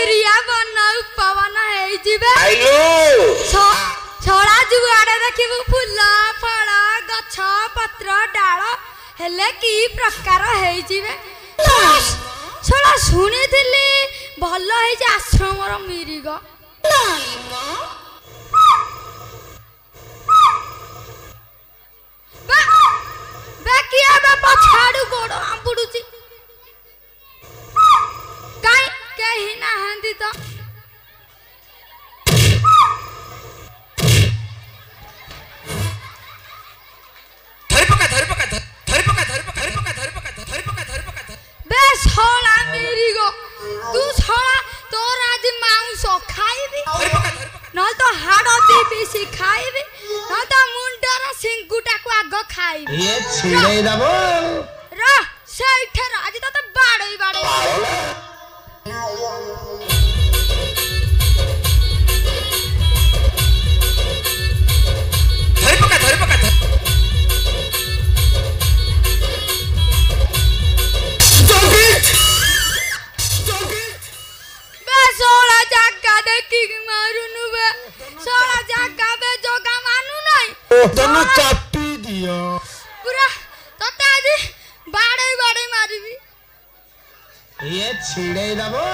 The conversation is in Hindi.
बिरिया बना पवन है जीवे आइलो छोड़ा जुआड़े देखिबु फुला फल गछ पत्र डाल हेले की प्रकार है जीवे छोड़ा सुनी थिली भल है जे आश्रम रो मिरिग किया बा पछाड़ू गोड़ आंपुडुची काई केही ना हंदी तो बे छोड़ा मेरी गो तू छोड़ा तोर आज मांस खाइबी न तो हाड़ देबी से खाइबी न तो मुंडर सिंगुटा को आग खाइबी ये छिड़े दबो रा सेठे आज तो बाड़ई बाड़ई सोला जागा देखी मारुनु बे सोला जागा बे जोगा मानु नहीं तने चापी दियो पूरा तते आज बाड़े बाड़े मारिबी ये छिड़े दबो